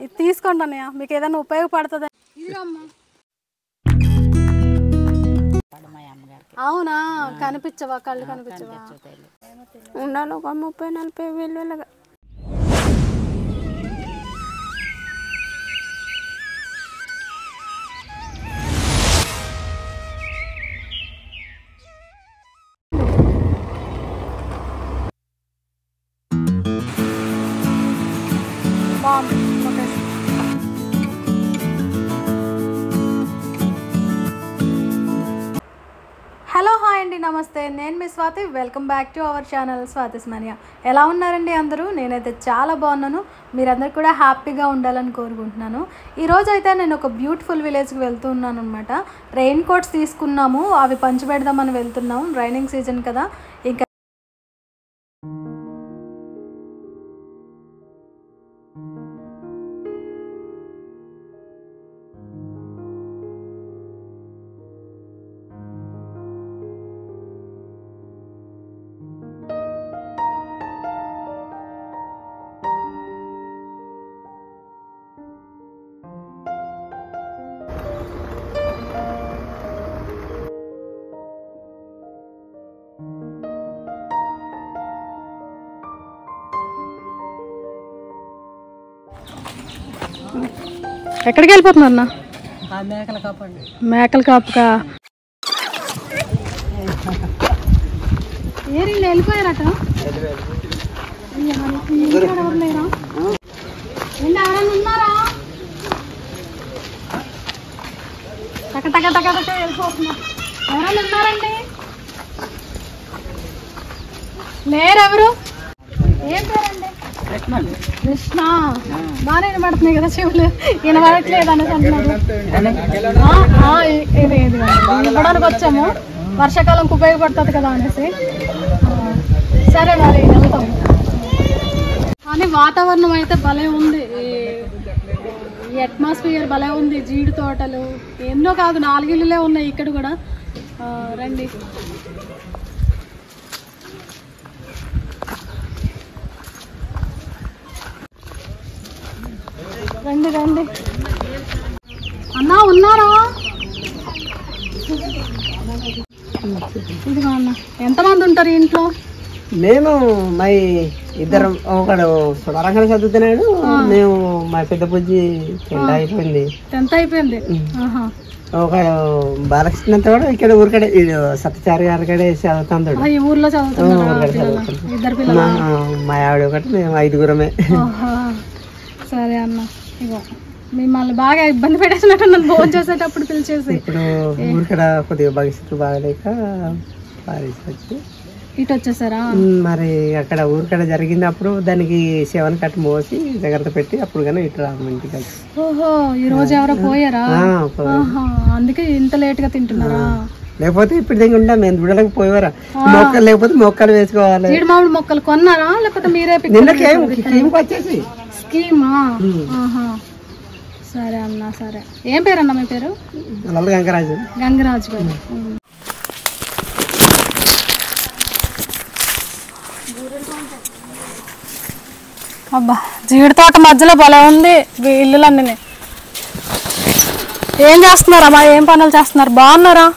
ఇది తీసుకోండి అన్నయ్య, మీకు ఏదైనా ఉపయోగపడుతుంది. ఇదిగమ్మా. అవునా, కనిపించవా? కళ్ళు కనిపించవా? ఉండాలి ఒక 30-40 వేలు. హలో, హాయ్ అండి, నమస్తే. నేను మీ Swathi. Welcome back to our channel Swathi's mania. ఎలా ఉన్నారండి అందరూ? నేనైతే చాలా బాగున్నాను. మీరందరూ కూడా హ్యాపీగా ఉండాలని కోరుకుంటున్నాను. ఈరోజు అయితే నేను ఒక బ్యూటిఫుల్ విలేజ్కి వెళ్తూ ఉన్నాను అనమాట. రెయిన్ కోట్స్ తీసుకున్నాము, అవి పంచిపెడదామని వెళ్తున్నాము. రైనింగ్ సీజన్ కదా. ఇంకా ఎక్కడికి వెళ్ళిపోతున్నారు అన్న? మేకల కాపుకా? ఏరిళ్ళు వెళ్ళిపోయారట. ఎవరు లేరా? ఎవరైనా ఉన్నారా? టక టక టక టక వెళ్ళిపోతున్నా. ఎవరైనా ఉన్నారండి? లేరెవరు? ఏం పేరండి? కృష్ణ. బాగా వినబడుతున్నాయి కదా చెవులు, వినబడట్లేదు అనేసి అంటున్నారు. ఇది ఇవ్వడానికి వచ్చాము, వర్షాకాలంకి ఉపయోగపడుతుంది కదా అనేసి. సరే మరి వెళ్తాం. కానీ వాతావరణం అయితే భలే ఉంది, ఈ అట్మాస్ఫియర్ భలే ఉంది. జీడి తోటలు ఎన్నో కాదు, 4 ఇళ్ళులే ఉన్నాయి ఇక్కడ కూడా. రండి. రండి రండి. అన్నా ఉన్నారా? ఇదిగో అన్న. ఎంతమంది ఉంటారు ఇంట్లో? మేము మా ఇద్దరం, ఒకడు సుడారంగా చదువుతున్నాడు, మేము మా పెద్ద బుజ్జి 10th అయిపోయింది. 10th అయిపోయింది. ఒకడు బాలకృష్ణతో ఇక్కడ ఊరికడే సత్యచారి గారి కడే చదువుతాడు. ఈ ఊర్లో చదువుతున్నారు. మా ఆవిడ ఒకటి, మేము 5గురమే. సరే అన్న. ఇగో మిమ్మల్ని బాగా ఇబ్బంది పెట్టేసినట్టు నన్ను ఫోన్ చేసేటప్పుడు పిలిచేసి. ఇప్పుడు ఊరికడ కొద్దిగా భవిష్యత్తు బాగలేక వచ్చి ఇటు వచ్చేసారా? మరి అక్కడ ఊరికడ జరిగినప్పుడు దానికి 7 కట్ మోసి జాగ్రత్త పెట్టి అప్పుడు కానీ ఇటు రాము ఇంటికి. ఓహో, ఈ రోజు ఎవరో పోయారా? అందుకే ఇంత లేట్ గా తింటున్నారా? లేకపోతే ఇప్పుడు దగ్గర ఉంటా మేము చూడలేక పోయేవారా. మొక్కలు లేకపోతే మొక్కలు వేసుకోవాలి. మామిడి మొక్కలు కొన్నారా లేకపోతే మీరే? వచ్చేసి స్కీమా? సరే అన్న. సరే, ఏం పేరు అన్న మీ పేరు? గంగరాజు. గంగరాజు గారు. అబ్బా, జీడి తోట మధ్యలో భలే ఉంది ఇల్లులన్నీ. ఏం చేస్తున్నారమ్మా? ఏం పనులు చేస్తున్నారు? బాగున్నారా?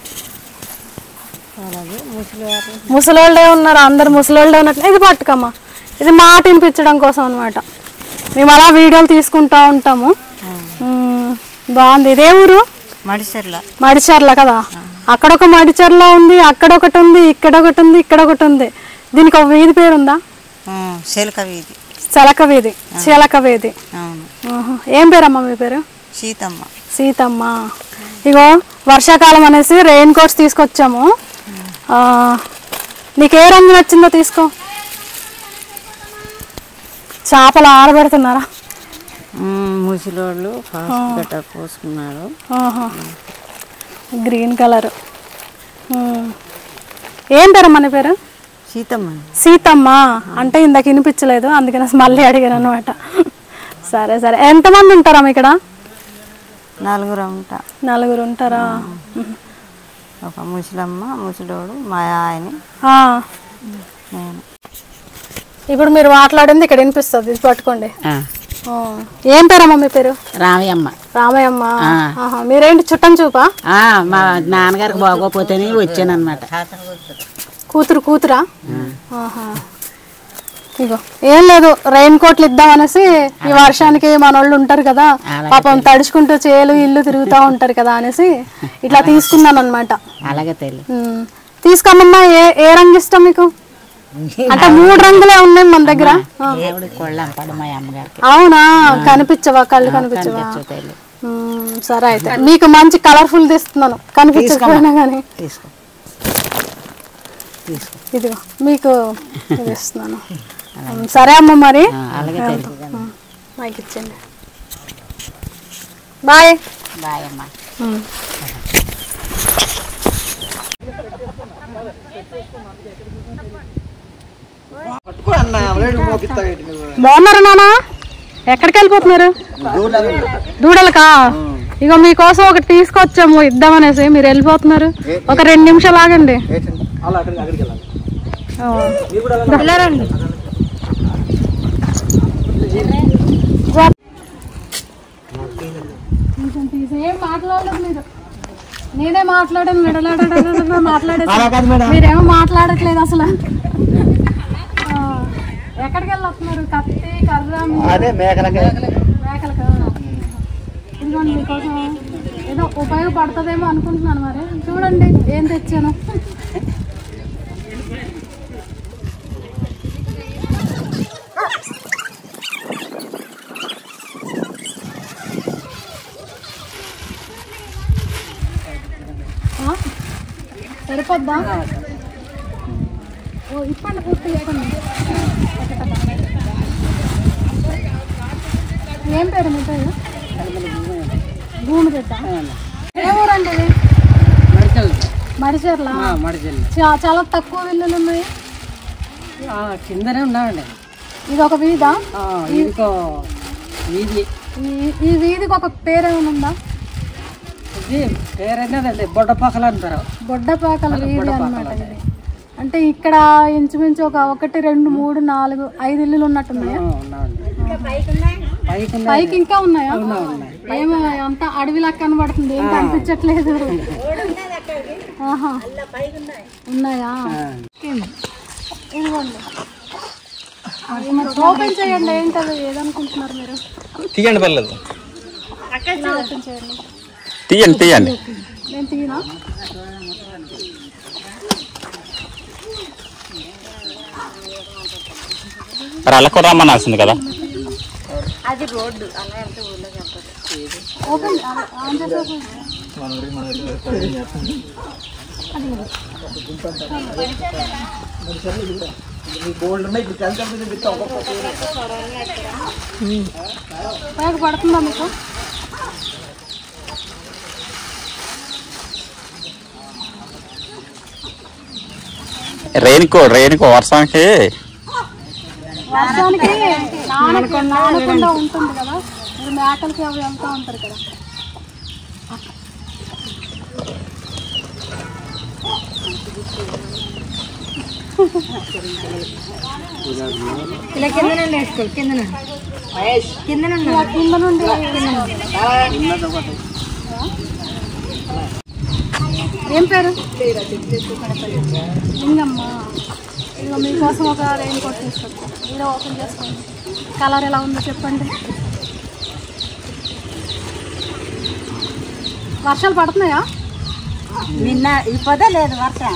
ముసలోళ్ళే ఉన్నారా? అందరు ముసలోళ్ళే ఉన్నట్లు. ఇది పట్టుకమ్మా, ఇది మాట వినిపించడం కోసం అనమాట. మేము అలా వీడియోలు తీసుకుంటా ఉంటాము. బాగుంది. ఇదే ఊరు? మడిచెర్ల. మడిచెర్ల కదా. అక్కడొక మడిచెర్ల ఉంది, అక్కడొకటి ఉంది, ఇక్కడ ఒకటి ఉంది, ఇక్కడ ఒకటి ఉంది. దీనికి ఒక వీధి పేరు ఉందా? చిలక వీధి. చిలక వీధి. చిలక వీధి. ఏం పేరమ్మా మీ పేరు? సీతమ్మ. సీతమ్మ. ఇగో వర్షాకాలం అనేసి రెయిన్ కోట్స్ తీసుకొచ్చాము. నీకు ఏ రంగు నచ్చిందో తీసుకో. చేపలు ఆరబెడుతున్నారా? ముసలోళ్ళు పోసుకున్నారు. Green colour. ఏం పేరమ్మా నీ పేరు? సీతమ్మ. సీతమ్మ అంటే ఇందాక వినిపించలేదు, అందుకని మళ్ళీ అడిగాను అనమాట. సరే సరే. ఎంతమంది ఉంటారమ్మా ఇక్కడ? 4 ఉంటారా? ఒక ముసలమ్మ, ముసలోడు, మా ఆయన, నేను. ఇప్పుడు మీరు మాట్లాడింది ఇక్కడ వినిపిస్తుంది, ఇది పట్టుకోండి. ఏం పేరమ్మా మీ పేరు? రామయ్యమ్మ. రామయ్యమ్మ. మీరేంటి చుట్టం చూపా? మా నాన్నగారికి బాగోపోతేనే వచ్చాను అనమాట. కూతురా? ఇగో ఏం లేదు, రెయిన్ కోట్లు ఇద్దామనేసి ఈ వర్షానికి మన వాళ్ళు ఉంటారు కదా పాపం తడుచుకుంటూ చేలు ఇల్లు తిరుగుతూ ఉంటారు కదా అనేసి ఇట్లా తీసుకున్నాను అనమాట. అలాగే తల్లి. తీసుకోమమ్మా. ఏ రంగు ఇష్టం మీకు? అంటే 3 రంగులే ఉన్నాయి మన దగ్గర. అవునా? కనిపించవా? కళ్ళు కనిపించవా? సరే అయితే మీకు మంచి కలర్ఫుల్ తీస్తున్నాను, కనిపించకపోయినా కానీ. ఇదిగో మీకు ఇస్తున్నాను. సరే అమ్మ మరి మైక్ ఇచ్చండి. బాయ్. బాయ్ అమ్మ. బాగున్నారా నాన్న? ఎక్కడికి వెళ్ళిపోతున్నారు? దూడలకా? ఇగో మీకోసం ఒకటి తీసుకొచ్చాము ఇద్దామనేసి. మీరు వెళ్ళిపోతున్నారు, ఒక 2 నిమిషాలు ఆగండి. వెళ్ళారండి. ఏం మాట్లాడలేదు మీరు. నేనే మాట్లాడాను, మాట్లాడేది మీరేమో మాట్లాడట్లేదు అసలు. ఎక్కడికి వెళ్ళొస్తున్నారు? కత్తి కర్ర మేకలకా? ఇదిగోండి మీకోసం ఏదో ఉపయోగపడుతుందేమో అనుకుంటున్నాను. మరి చూడండి ఏం తెచ్చాను. సరిపోద్దా? ఇప్పండి పూర్తి చేయకండి. ఏం పేరు మీ పేరు? భూమి రెడ్డ. ఏ ఊరండి ఇది? మడిచెర్ల. చాలా తక్కువ ఇల్లులు ఉన్నాయి. కిందనే ఉన్నామండి. ఇది ఒక వీధా? ఈ వీధికి ఒక పేరేమైనా ఉందా? పేరైనదండి బొడ్డపాకలు అంటారు. బొడ్డపాకల వీధి అన్నమాట ఇది. అంటే ఇక్కడ ఇంచుమించు ఒక 1 2 3 4 5 ఇల్లులు ఉన్నట్టున్నాయా? పైకి ఇంకా ఉన్నాయా? ఏమో అంతా అడవిలా కనబడుతుంది, ఏం కనిపించట్లేదు. ఉన్నాయా? ఇదిగోండి, ఓపెన్ చేయండి. ఏంటది? ఏదనుకుంటున్నారు మీరు? తీయండి పిల్లలు, ఓపెన్ చేయండి. తీయండి. నేను తీయనా? మరి అలా కూడా రమ్మనాల్సింది కదా. అది రోడ్డు అలా వెళ్తే ఊళ్ళో చెప్పదు. ఓపెన్ పడుతుందా మీకు? రెయిన్కో వర్షానికి నానకుండా ఉంటుంది కదా. మీరు మేకలకి అవి వెళ్తూ ఉంటారు కదా. ఇలా కింద నుండి వేసుకో. కింద నుండి ఏం పేరు? లింగమ్మ. ఇదిగో మీకోసం ఒక రెయిన్ కోట్ తీసుకొచ్చాను. మీరు ఓపెన్ చేసుకోండి. కలర్ ఎలా ఉందో చెప్పండి. వర్షాలు పడుతున్నాయా? నిన్న ఇప్పుడే లేదు వర్షం.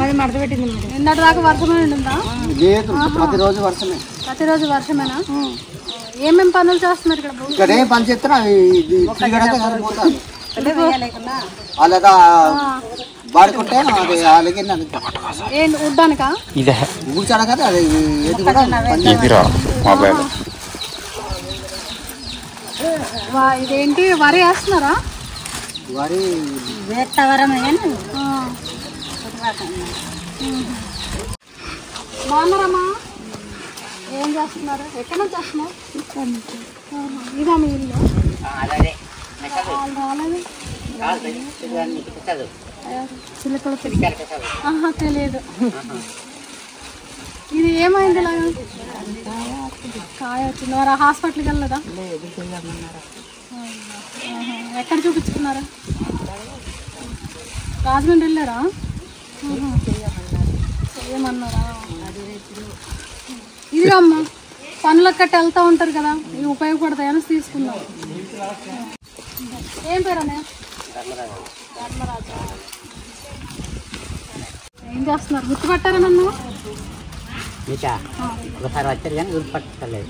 అది మడత పెట్టింది. నిన్నటి దాకా వర్షమే ఉంటుందా? ప్రతిరోజు వర్షమేనా? ఏమేమి పనులు చేస్తున్నారు ఇక్కడ? ఏం పని చేస్తున్నా వాడుకుంటే ఉడ్డానికా? కూర్చోడం కదా. అది ఇదేంటి వరి వేస్తున్నారా? వరి బాగున్నారమ్మా? ఏం చేస్తున్నారు? ఎక్కడి నుంచి వస్తున్నారు? ఇదా మీ ఇల్లు? తెలియదు. ఇది ఏమైంది? ఛాయ్ వచ్చింది. మరి హాస్పిటల్కి వెళ్ళదా? ఎక్కడ చూపించుకున్నారా? రాజమండ్రి వెళ్ళారా? ఏమన్నారా? ఇదిగా అమ్మ పనులకు కట్టి వెళ్తూ ఉంటారు కదా, ఇవి ఉపయోగపడతాయని తీసుకున్నాం. ఏం పేరు అన్నయ్య? ధర్మరాజా. ఏం చేస్తున్నారు? గుర్తుపట్టారా నన్ను? ఒకసారి వచ్చారు కానీ గుర్తుపట్టలేదు.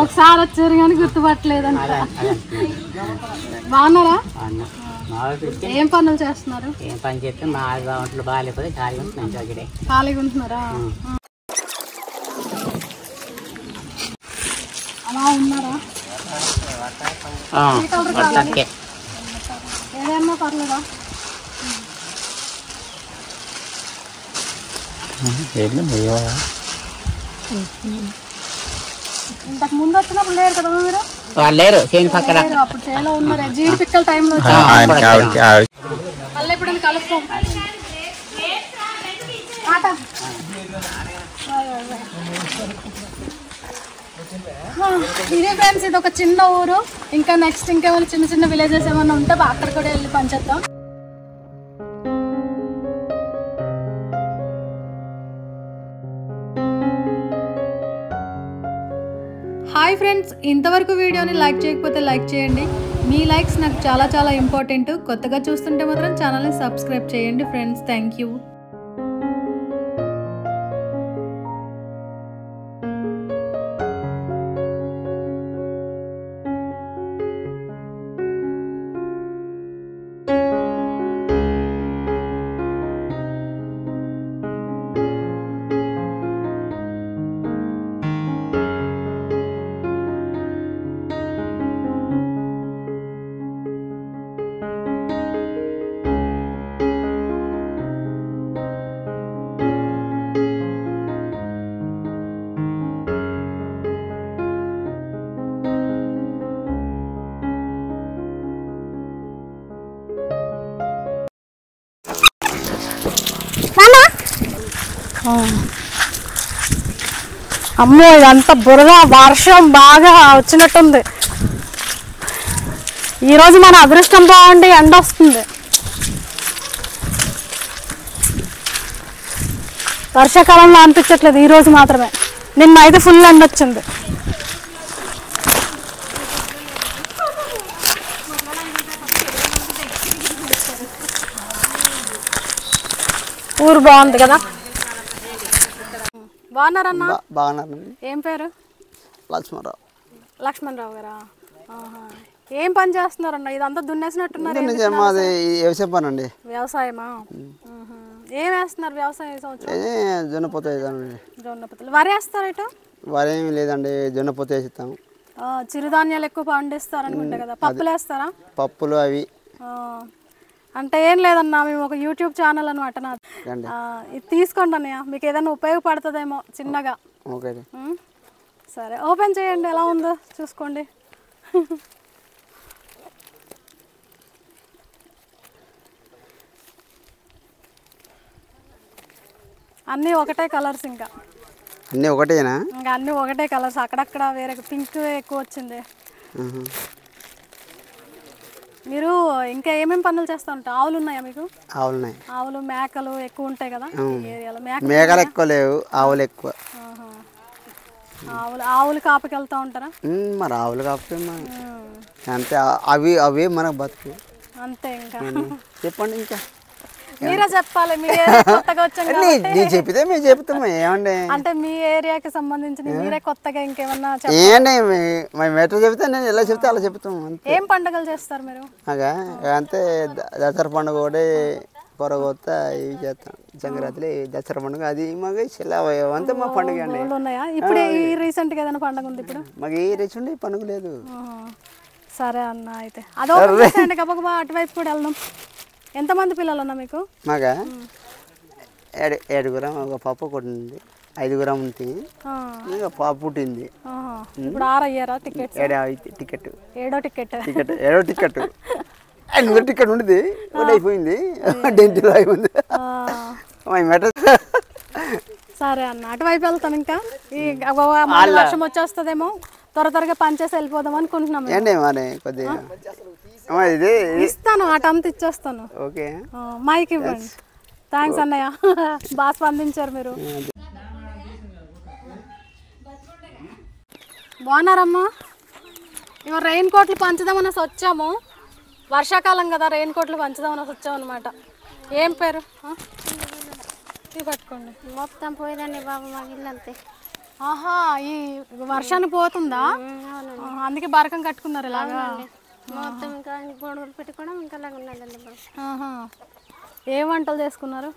ఒకసారి వచ్చారు కానీ గుర్తుపట్టలేదంట. బాగున్నారా? ఏం పనులు చేస్తున్నారు? ఏం పని చేస్తే మా ఒంట్లో బాగాలేకపోతే ఖాళీగా ఉంటుంది. ఖాళీగా ఉంటున్నారా? అలా ఉన్నారా? ఏదైనా పర్లేదా? ఇంతకు ముందు వచ్చినప్పుడు లేరు కదా మీరు? లేరు చేను పక్కన. అప్పుడు చేలో ఉన్నారు. జీడి పిక్కల టైంలో మళ్ళీ ఎప్పుడైనా కలుస్తాం. ఇదే ఫ్రెండ్స్, ఇది ఒక చిన్న ఊరు. ఇంకా నెక్స్ట్ ఇంకేమైనా చిన్న చిన్న విలేజెస్ ఏమైనా ఉంటే అక్కడ కూడా వెళ్ళి పనిచేద్దాం. హాయ్ ఫ్రెండ్స్, ఇంతవరకు వీడియోని లైక్ చేయకపోతే లైక్ చేయండి. మీ లైక్స్ నాకు చాలా చాలా ఇంపార్టెంట్. కొత్తగా చూస్తుంటే మాత్రం ఛానల్ని సబ్స్క్రైబ్ చేయండి ఫ్రెండ్స్. Thank you. అమ్మో, ఇదంతా బురద, వర్షం బాగా వచ్చినట్టుంది. ఈరోజు మన అదృష్టం బాగుండి ఎండ వస్తుంది. వర్షాకాలంలో అనిపించట్లేదు, ఈరోజు మాత్రమే. నిన్న అయితే ఫుల్ ఎండ వచ్చింది. ఊరు బాగుంది కదా? బాగున్నారన్నా? బాగున్నారండి. ఏం పేరు? లక్ష్మణరావు. లక్ష్మణరావు గారా? ఏం పని చేస్తున్నారన్న? ఇదంతా దున్నేసినట్టున్నారు. మాది వ్యవసాయం పని అండి. వ్యవసాయమా? ఏం వేస్తున్నారు వ్యవసాయం ఈ సంవత్సరం? జొన్నపోత. జొన్నపోతలు. వరి వేస్తారు ఇటు? వరి ఏమి లేదండి, జొన్నపోత వేస్తాము. చిరుధాన్యాలు ఎక్కువ పండిస్తారనుకుంటా కదా. పప్పులు వేస్తారా? పప్పులు అవి అంటే ఏం లేదన్నా, మేము ఒక యూట్యూబ్ ఛానల్ అనమాట నాది. ఇది తీసుకోండి అన్నయ్య, మీకు ఏదైనా ఉపయోగపడుతుందేమో చిన్నగా. ఓకే సరే, ఓపెన్ చేయండి, ఎలా ఉందో చూసుకోండి. అన్నీ ఒకటే కలర్స్, ఇంకా అన్నీ ఒకటేనా? ఇంకా అన్నీ ఒకటే కలర్స్. అక్కడక్కడ వేరే పింక్ ఎక్కువ వచ్చింది. మీరు ఇంకా ఏమేమి పనులు చేస్తూ ఉంటారు? ఆవులు ఉన్నాయా మీకు? ఆవులు ఉన్నాయి. ఆవులు మేకలు ఎక్కువ ఉంటాయి కదా ఏరియాలో? మేకలు ఎక్కువ లేవు, ఆవులు ఎక్కువ. ఆవులు కాపుకి వెళ్తూ ఉంటారా? మరి ఆవులు కాపుకి అంతే, అవి అవే మనకు బతుకు అంతే. ఇంకా చెప్పండి, ఇంకా మీరే చెప్పాలి. మీ కొత్తగా నేను చెప్పితే మేము చెప్తాము. ఏమండి అంటే మీ ఏరియాకి సంబంధించిన మీరే కొత్తగా ఇంకేమన్నా ఏంటి మేము ఎట్లా చెప్తే నేను ఎలా చెప్తే అలా చెప్తాము. ఏం పండుగలు చేస్తారు మీరు? అంతే, దసరా పండుగ ఒకటి, పొరగొత్త ఇవి చేస్తాం. సంక్రాంతి, దసరా పండుగ, అది మాకు సెలవు అంతే మా పండుగ అండి. ఉన్నాయా ఇప్పుడు? రీసెంట్ గా ఏదైనా పండుగ ఉంది ఇప్పుడు? మాకు ఏ రేచుండి పండుగ లేదు. సరే అన్న, అయితే అదో గబగబా అటువైపు కూడా వెళ్దాం. ఎంతమంది పిల్లలు ఉన్నా మీకు? మాగా 7 ఒక పాప కొట్టింది, 5 ఉంది. ఇంకా పాప పుట్టింది. ఇప్పుడు 6 అయ్యారా టికెట్? టికెట్ 7వ టికెట్. 7వ టికెట్. 5 టికెట్ ఉండేది, ఒకటి అయిపోయింది. డెంటల్ అయిపోయింది. మెట్రో సరే అన్న, అటువైపు వెళ్తాం. ఇంకా ఈ మళ్ళీ వర్షం వచ్చేస్తుందేమో, త్వరగా పనిచేసి వెళ్ళిపోదాం అనుకుంటున్నాం. ఏంటి మరి కొద్దిగా ఇది ఇస్తాను, అటంతా ఇచ్చేస్తాను. ఓకే, మైక్ ఇవ్వండి. థ్యాంక్స్ అన్నయ్య, బాగా స్పందించారు మీరు. బాగున్నారమ్మా? ఇవాళ రెయిన్ కోట్లు పంచుదామనేసి వచ్చాము. వర్షాకాలం కదా, రెయిన్ కోట్లు పంచుదామనేసి వచ్చాము అనమాట. ఏం పేరు? ఇది పట్టుకోండి. మొత్తం పోయేదండి బాబు మా ఇల్లు అంతే. ఆహా, ఈ వర్షాన్ని పోతుందా? అందుకే బరకం కట్టుకున్నారు ఇలాగా. మొత్తం ఇంకా గొడవలు పెట్టుకోవడం ఇంకా అలాగ ఉన్నదండి. ఆహా, ఏం వంటలు చేసుకున్నారు?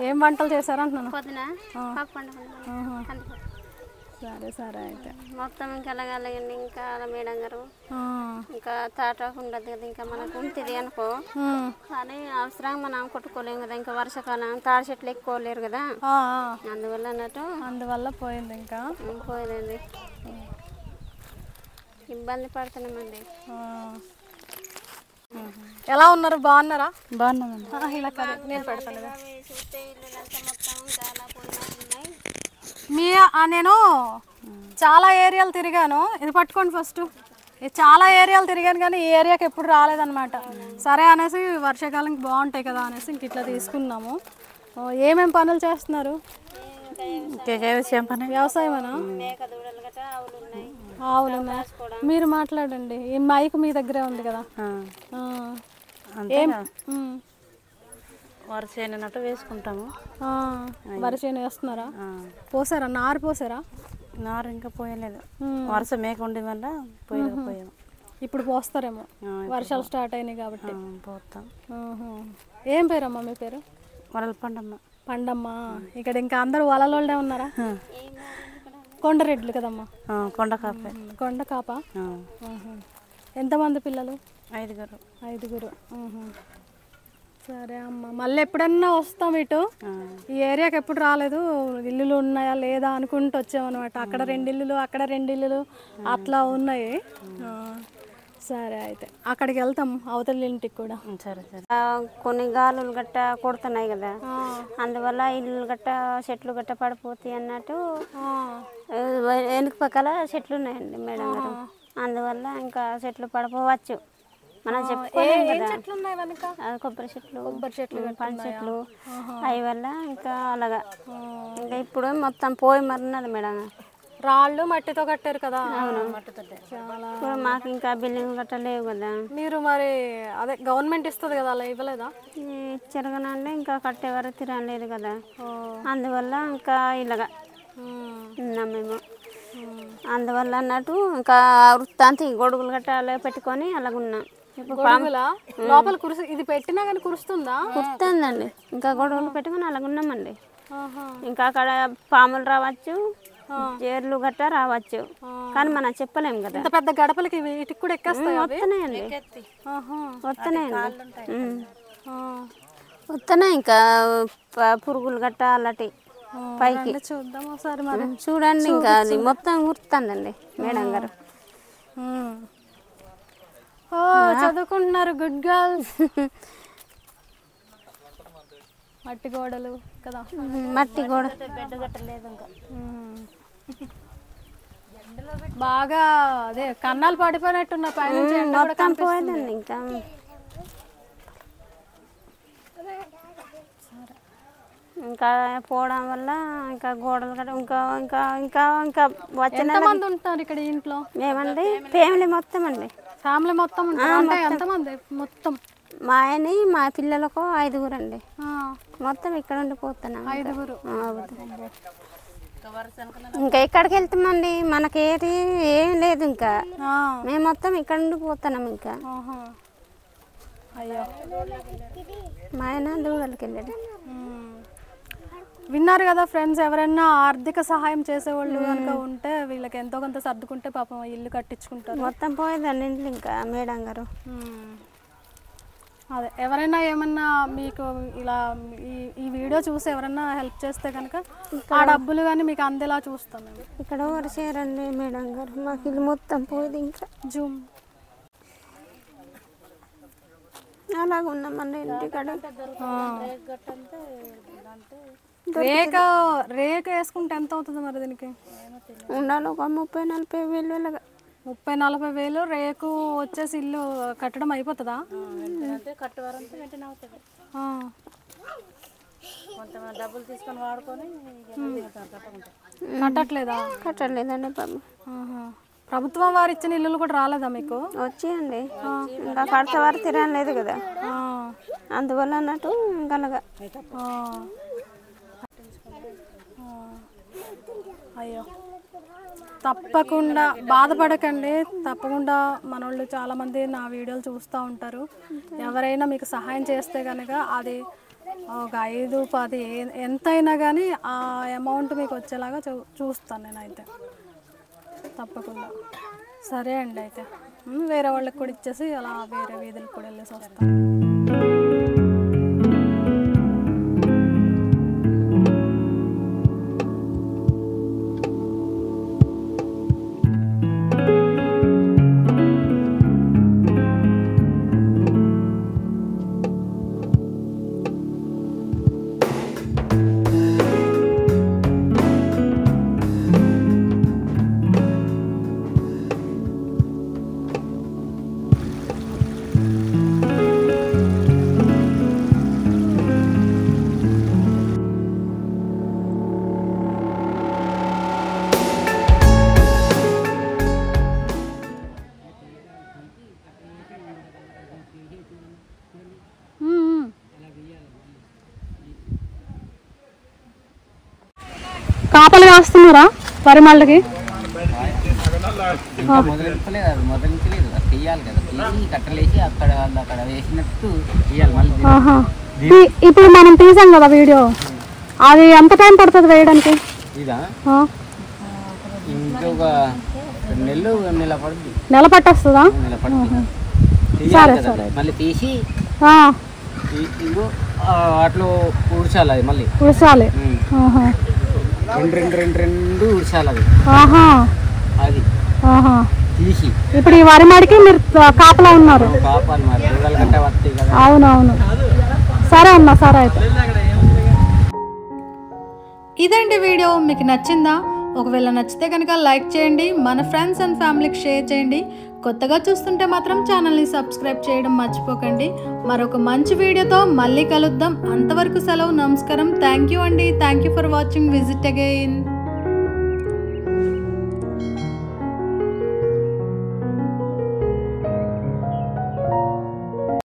ఏం వంటలు చేశారు అంటున్నాను. పొద్దున పప్పు వండుకున్నాం. సరే సరే అయితే మొత్తం ఇంకా అలాగండి. ఇంకా అలా మేడం గారు ఇంకా తాటాకు ఉండదు కదా, ఇంకా మనకు ఉంటుంది అనుకో, కానీ అవసరంగా మనం కొట్టుకోలేము కదా. ఇంకా వర్షాకాలం తాడి చెట్లు ఎక్కువలేరు కదా, అందువల్ల అన్నట్టు అందువల్ల పోయింది. ఇంకా పోయిందండి, ఇబ్బంది పడుతున్నామండి. ఎలా ఉన్నారు? బాగున్నారా? బాగున్నామండి. ఇలా కదా, నేను పెడతాను. చూస్తే ఇల్లులంతా మొత్తం చాలా పోయినాయి. నేను చాలా ఏరియాలు తిరిగాను. ఇది పట్టుకోండి ఫస్ట్. చాలా ఏరియాలు తిరిగాను కానీ ఈ ఏరియాకి ఎప్పుడు రాలేదన్నమాట. సరే అనేసి వర్షాకాలంకి బాగుంటాయి కదా అనేసి ఇంక ఇట్లా తీసుకున్నాము. ఏమేమి పనులు చేస్తున్నారు? వ్యవసాయమేనా? ఆవులు ఉన్నాయి. మీరు మాట్లాడండి, ఈ మైక్ మీ దగ్గరే ఉంది కదా. వరిసేనట్టు వేసుకుంటాము. వరిసేను వేస్తున్నారా? పోసారా? నారు పోసారా? నారు ఇంకా పోయలేదు, వర్షం మేకుండి వల్ల పోయాము. ఇప్పుడు పోస్తారేమో, వర్షాలు స్టార్ట్ అయినాయి కాబట్టి. పోతాం. ఏం పేరమ్మా మీ పేరు? వరల పండమ్మ. పండమ్మ. ఇక్కడ ఇంకా అందరూ వలలోళ్ళే ఉన్నారా? కొండరెడ్లు కదమ్మా? కొండ కాప. ఎంతమంది పిల్లలు? 5 5. సరే అమ్మ, మళ్ళీ ఎప్పుడన్నా వస్తాం ఇటు. ఈ ఏరియాకి ఎప్పుడు రాలేదు. ఇల్లులు ఉన్నాయా లేదా అనుకుంటూ వచ్చామన్నమాట. అక్కడ 2 ఇల్లులు, అక్కడ 2 ఇల్లులు అట్లా ఉన్నాయి. సరే అయితే అక్కడికి వెళ్తాం, అవతల ఇంటికి కూడా. సరే సరే. కొన్ని గాలులు గట్ట కొడుతున్నాయి కదా, అందువల్ల ఇల్లు గట్ట చెట్లు గట్ట పడిపోతాయి అన్నట్టు. వెనుక పక్కల చెట్లు ఉన్నాయండి మేడం గారు, అందువల్ల ఇంకా చెట్లు పడిపోవచ్చు. మనం చెప్పుకోలేం కదా. కొబ్బరి చెట్లు, పండు చెట్లు, అవి వల్ల ఇంకా అలాగా. ఇంకా ఇప్పుడు మొత్తం పోయి మరిన్నది మేడం. రాళ్ళు మట్టితో కట్టారు కదా. ఇప్పుడు మాకు ఇంకా బిల్డింగ్ గట్ట లేవు కదా. మీరు మరి అదే గవర్నమెంట్ ఇస్తుంది కదా, అలా ఇవ్వలేదా? ఇచ్చారుగానండి, ఇంకా కట్టేవారు తిరగలేదు కదా, అందువల్ల ఇంకా ఇలాగా ఉన్నాం మేము. అందువల్ల అన్నట్టు ఇంకా వృత్తాంతి గొడుగులు గట్ట అలా పెట్టుకొని అలాగ ఉన్నాం. లోపల ఇది పెట్టినా కానీ కురుస్తుందా? కురుతుందండి, ఇంకా గొడుగులు పెట్టుకొని అలాగ ఉన్నామండి. ఇంకా అక్కడ పాములు రావచ్చు, జేర్లు గట్ట రావచ్చు, కానీ మనం చెప్పలేము కదా. ఇంత పెద్ద గడపలకి వీటికి కూడా ఎక్కేస్తాయి? వస్తున్నాయండి, వస్తున్నాయి. ఇంకా పురుగులు గట్ట అలాంటి పైకి చూద్దాం ఒకసారి మరి. చూడండి, ఇంకా అది మొత్తం గుర్తుందండి మేడం గారు. చదువుకుంటున్నారు, గుడ్ గర్ల్స్. మట్టి గోడలు కదా, మట్టి గోడ బాగా అదే కన్నాలు పడిపోయినట్టున్న పైన మొత్తం పోయిందండి. ఇంకా ఇంకా పోవడం వల్ల ఇంకా గోడలు కూడా ఇంకా ఇంకా ఇంకా ఇంకా వచ్చిన మంది ఉంటారు ఇక్కడ ఇంట్లో? మేమండి ఫ్యామిలీ మొత్తం అండి. ఫ్యామిలీ మొత్తం అంటే ఎంతమంది మొత్తం? మా ఆయని మా పిల్లలకు 5 అండి. మొత్తం ఇక్కడ ఉండిపోతున్నాం 5. ఇంకా ఎక్కడికి వెళ్తామండి, మనకేది ఏం లేదు. ఇంకా మేము మొత్తం ఇక్కడ ఉండిపోతున్నాం. ఇంకా అయ్యో, మా ఆయన దూడలకి వెళ్ళాడు. విన్నారు కదా ఫ్రెండ్స్, ఎవరైనా ఆర్థిక సహాయం చేసేవాళ్ళు కనుక ఉంటే వీళ్ళకి ఎంతో కొంత సర్దుకుంటే పాపం ఇల్లు కట్టించుకుంటారు. మొత్తం పోయేదండి ఇంట్లో ఇంకా మేడం గారు. అదే ఎవరైనా ఏమన్నా మీకు ఇలా ఈ వీడియో చూసి ఎవరైనా హెల్ప్ చేస్తే కనుక ఆ డబ్బులు కానీ మీకు అందేలా చూస్తాం మేము. ఇక్కడ వరసేరండి మేడం గారు, మాకు ఇల్లు మొత్తం పోయేది. ఇంకా జూమ్ అలాగ ఉన్నామండి ఇంటికాడ. రేక వేసుకుంటే ఎంత అవుతుంది మరి దీనికి? ఉండాలి ఒక 30-40 వేలు అలాగా. 30-40 రేకు వచ్చేసి ఇల్లు కట్టడం అయిపోతుందా? అంటే కట్టువారంతా వెంటనే అవుతుంది. కొంతమంది డబ్బులు తీసుకొని వాడుకొని కట్టట్లేదా? కట్టలేదండి బాబు. ప్రభుత్వం వారు ఇచ్చిన ఇల్లులు కూడా రాలేదా మీకు? వచ్చేయండి, ఇంకా కడత వారు తిరగలేదు కదా, అందువల్ల అన్నట్టు ఇంకా అలాగా. అయ్యో, తప్పకుండా బాధపడకండి. తప్పకుండా మనోళ్ళు చాలామంది నా వీడియోలు చూస్తూ ఉంటారు. ఎవరైనా మీకు సహాయం చేస్తే కనుక అది ఒక 5-10 ఎంతైనా కానీ ఆ అమౌంట్ మీకు వచ్చేలాగా చూస్తాను నేనైతే తప్పకుండా. సరే అండి, అయితే వేరే వాళ్ళకి కూడా ఇచ్చేసి అలా వేరే వీధులకు కూడా వెళ్ళేసి వస్తాను. కాపలు కాస్తున్నారా వరి మళ్ళకి? ఇప్పుడు మనం తీసాం కదా వీడియో, అది ఎంత టైం పడుతుంది వేయడానికి? నెల పట్టేస్తుందా? సరే సరే, మళ్ళీ తీసి అట్లా ఉడచాలి, అది మళ్ళీ ఉడచాలి. రెండు ఉడచాలి అది అది తీసి. ఇప్పుడు ఈ వరి మడికి మీరు కాపలా ఉన్నారు? కాపాలి మరి, దూరాలు గట్ట వస్తాయి కదా. అవునవును, సరే అన్న, సరే అయితే. ఇదండి వీడియో, మీకు నచ్చిందా? ఒకవేళ నచ్చితే కనుక లైక్ చేయండి, మన ఫ్రెండ్స్ అండ్ ఫ్యామిలీకి షేర్ చేయండి. కొత్తగా చూస్తుంటే మాత్రం ఛానల్ని సబ్స్క్రైబ్ చేయడం మర్చిపోకండి. మరొక మంచి వీడియోతో మళ్ళీ కలుద్దాం. అంతవరకు సెలవు, నమస్కారం. థ్యాంక్ యూ అండి. Thank you for watching. Visit again.